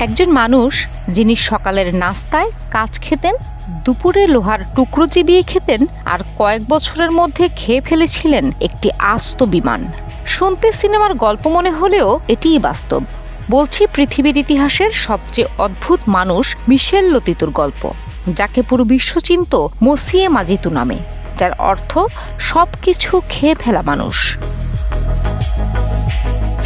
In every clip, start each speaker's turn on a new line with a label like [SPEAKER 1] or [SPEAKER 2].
[SPEAKER 1] একজন মানুষ যিনি সকালের নাস্তায় কাজ খেতেন, দুপুরে লোহার টুকরো চিবিয়ে খেতেন, আর কয়েক বছরের মধ্যে খেয়ে ফেলেছিলেন একটি আস্ত বিমান। শুনতে সিনেমার গল্প মনে হলেও এটিই বাস্তব। বলছি পৃথিবীর ইতিহাসের সবচেয়ে অদ্ভুত মানুষ মিশেল লতিতুর গল্প, যাকে পুরো বিশ্ব চিনত মসিয়ে মাজিতু নামে, যার অর্থ সবকিছু খেয়ে ফেলা মানুষ।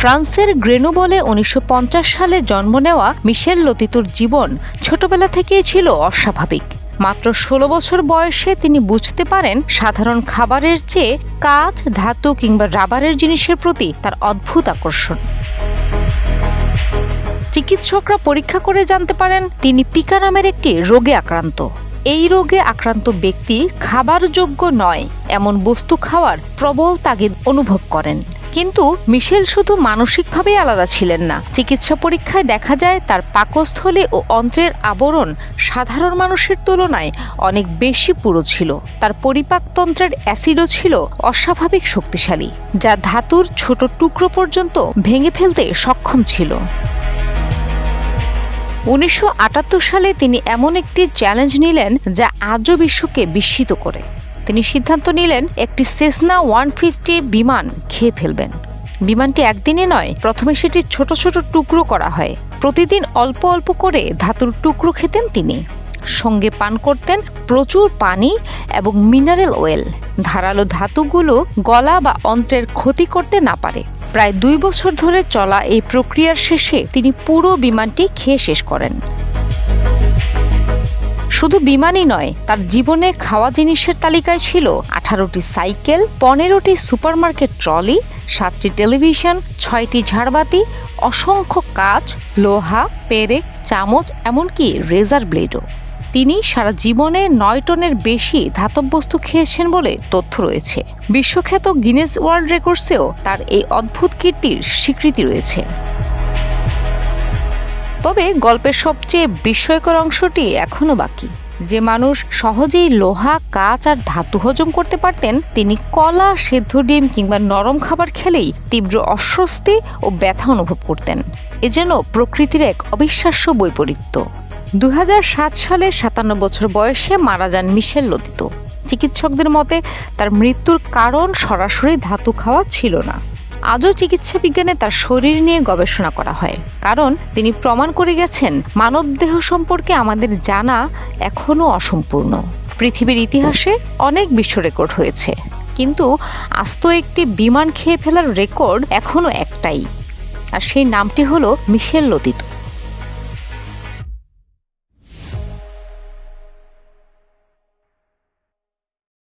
[SPEAKER 1] ফ্রান্সের গ্রেনোবলে 1950 সালে জন্ম নেওয়া মিশেল লতিতুর জীবন ছোটবেলা থেকেই ছিল অস্বাভাবিক। মাত্র 16 বছর বয়সে তিনি বুঝতে পারেন সাধারণ খাবারের চেয়ে কাঁচ, ধাতু কিংবা রাবারের জিনিসের প্রতি তার অদ্ভুত আকর্ষণ। চিকিৎসকরা পরীক্ষা করে জানতে পারেন তিনি পিকা নামের একটি রোগে আক্রান্ত। এই রোগে আক্রান্ত ব্যক্তি খাবার যোগ্য নয় এমন বস্তু খাওয়ার প্রবল তাগিদ অনুভব করেন। কিন্তু মিশেল শুধু মানসিকভাবেই আলাদা ছিলেন না। চিকিৎসা পরীক্ষায় দেখা যায় তার পাকস্থলী ও অন্ত্রের আবরণ সাধারণ মানুষের তুলনায় অনেক বেশি পুরু ছিল। তার পরিপাকতন্ত্রের অ্যাসিডও ছিল অস্বাভাবিক শক্তিশালী, যা ধাতুর ছোট টুকরো পর্যন্ত ভেঙে ফেলতে সক্ষম ছিল। 1978 সালে তিনি এমন একটি চ্যালেঞ্জ নিলেন যা আজও বিশ্বকে বিস্মিত করে। তিনি সিদ্ধান্ত নিলেন একটি সেসনা 150 বিমান খেয়ে ফেলবেন। বিমানটি একদিনে নয়, প্রথমে সেটি ছোট ছোট টুকরো করা হয়। প্রতিদিন অল্প অল্প করে ধাতুর টুকরো খেতেন তিনি। সঙ্গে পান করতেন প্রচুর পানি এবং মিনারেল অয়েল। ধারালো ধাতুগুলো গলা বা অন্ত্রের ক্ষতি করতে না পারে। প্রায় 2 বছর ধরে চলা এই প্রক্রিয়ার শেষে তিনি পুরো বিমানটি খেয়ে শেষ করেন। শুধু বিমানই নয়, তার জীবনে খাওয়া জিনিসের তালিকায় ছিল 18টি সাইকেল, 15টি সুপারমার্কেট ট্রলি, 7টি টেলিভিশন, 6টি ঝাড়বাতি, অসংখ্য কাঁচ, লোহা, পেরেক, চামচ, এমনকি রেজার ব্লেডও। তিনি সারা জীবনে 9 টনের বেশি ধাতব বস্তু খেয়েছেন বলে তথ্য রয়েছে। বিশ্বখ্যাত গিনেস ওয়ার্ল্ড রেকর্ডসেও তার এই অদ্ভুত কীর্তির স্বীকৃতি রয়েছে। তবে গল্পের সবচেয়ে বিস্ময়কর অংশটি এখনও বাকি। যে মানুষ সহজেই লোহা, কাঁচ আর ধাতু হজম করতে পারতেন, তিনি কলা, সেদ্ধ ডিম কিংবা নরম খাবার খেলেই তীব্র অস্বস্তি ও ব্যথা অনুভব করতেন। এ যেন প্রকৃতির এক অবিশ্বাস্য বৈপরীত্য। 2007 সালে 57 বছর বয়সে মারা যান মিশেল লতিতু। চিকিৎসকদের মতে তার মৃত্যুর কারণ সরাসরি ধাতু খাওয়া ছিল না। আজও চিকিৎসা বিজ্ঞানে তার শরীর নিয়ে গবেষণা করা হয়, কারণ তিনি প্রমাণ করে গেছেন মানবদেহ সম্পর্কে আমাদের জানা এখনও অসম্পূর্ণ। পৃথিবীর ইতিহাসে অনেক বিশ্ব রেকর্ড হয়েছে, কিন্তু আস্ত একটি বিমান খেয়ে ফেলার রেকর্ড এখনও একটাই, আর সেই নামটি হলো মিশেল লতিতু।